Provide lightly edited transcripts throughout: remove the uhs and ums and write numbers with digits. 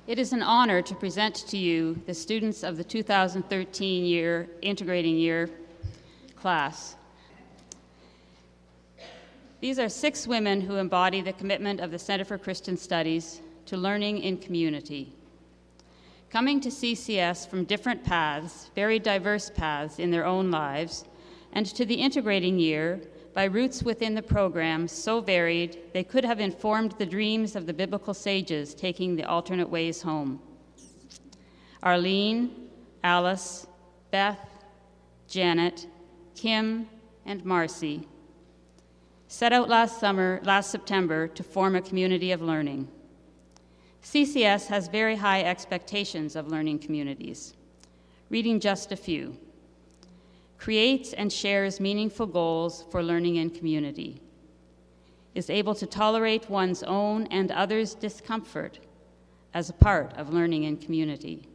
It is an honor to present to you the students of the 2013 integrating year class. These are 6 women who embody the commitment of the Center for Christian Studies to learning in community. Coming to CCS from different paths, very diverse paths in their own lives, and to the integrating year by roots within the program so varied they could have informed the dreams of the biblical sages taking the alternate ways home. Arlene, Alice, Beth, Janet, Kim, and Marcie set out last September to form a community of learning. CCS has very high expectations of learning communities. Reading just a few. Creates and shares meaningful goals for learning in community, is able to tolerate one's own and others' discomfort as a part of learning in community,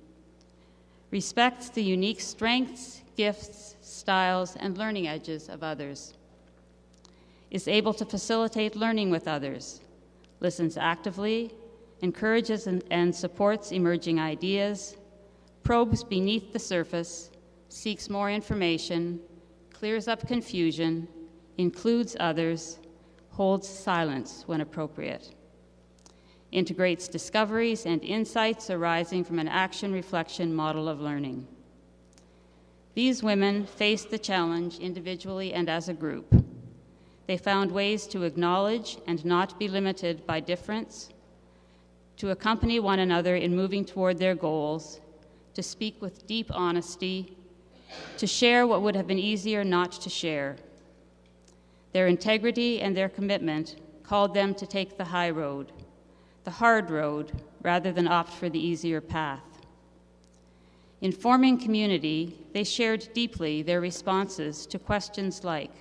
respects the unique strengths, gifts, styles, and learning edges of others, is able to facilitate learning with others, listens actively, encourages and supports emerging ideas, probes beneath the surface, seeks more information, clears up confusion, includes others, holds silence when appropriate, integrates discoveries and insights arising from an action-reflection model of learning. These women faced the challenge individually and as a group. They found ways to acknowledge and not be limited by difference, to accompany one another in moving toward their goals, to speak with deep honesty, to share what would have been easier not to share. Their integrity and their commitment called them to take the high road, the hard road, rather than opt for the easier path. In forming community, they shared deeply their responses to questions like,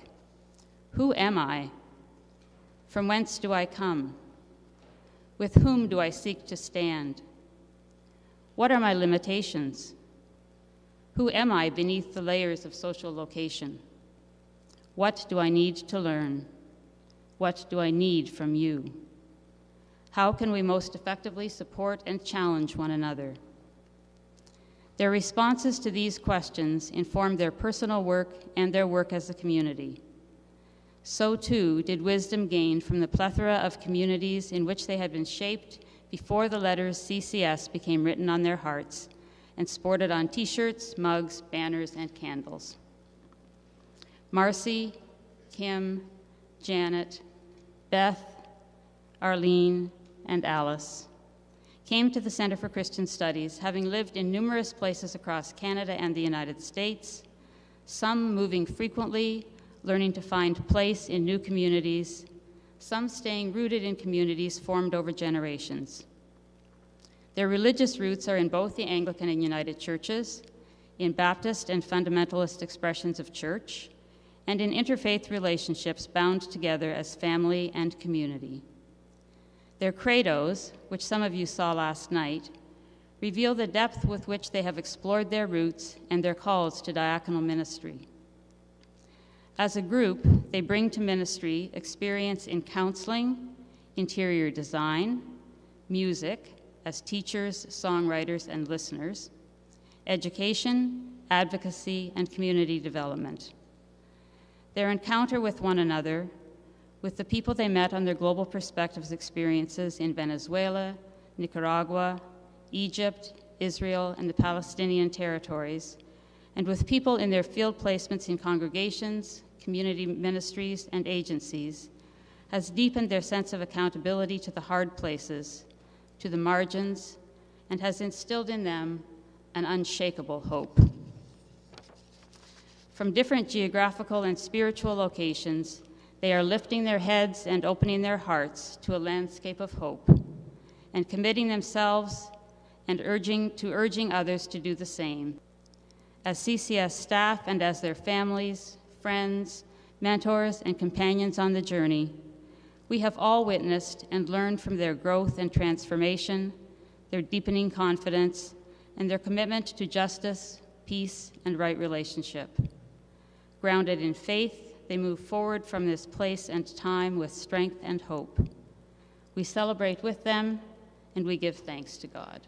who am I? From whence do I come? With whom do I seek to stand? What are my limitations? Who am I beneath the layers of social location? What do I need to learn? What do I need from you? How can we most effectively support and challenge one another? Their responses to these questions informed their personal work and their work as a community. So too did wisdom gained from the plethora of communities in which they had been shaped before the letters CCS became written on their hearts and sported on t-shirts, mugs, banners, and candles. Marcie, Kim, Janet, Beth, Arlene, and Alice came to the Center for Christian Studies, having lived in numerous places across Canada and the United States, some moving frequently, learning to find place in new communities, some staying rooted in communities formed over generations. Their religious roots are in both the Anglican and United Churches, in Baptist and fundamentalist expressions of church, and in interfaith relationships bound together as family and community. Their credos, which some of you saw last night, reveal the depth with which they have explored their roots and their calls to diaconal ministry. As a group, they bring to ministry experience in counseling, interior design, music, as teachers, songwriters, and listeners, education, advocacy, and community development. Their encounter with one another, with the people they met on their global perspectives experiences in Venezuela, Nicaragua, Egypt, Israel, and the Palestinian territories, and with people in their field placements in congregations, community ministries, and agencies, has deepened their sense of accountability to the hard places, to the margins, and has instilled in them an unshakable hope. From different geographical and spiritual locations, they are lifting their heads and opening their hearts to a landscape of hope, and committing themselves and urging others to do the same. As CCS staff and as their families, friends, mentors, and companions on the journey, we have all witnessed and learned from their growth and transformation, their deepening confidence, and their commitment to justice, peace, and right relationship. Grounded in faith, they move forward from this place and time with strength and hope. We celebrate with them and we give thanks to God.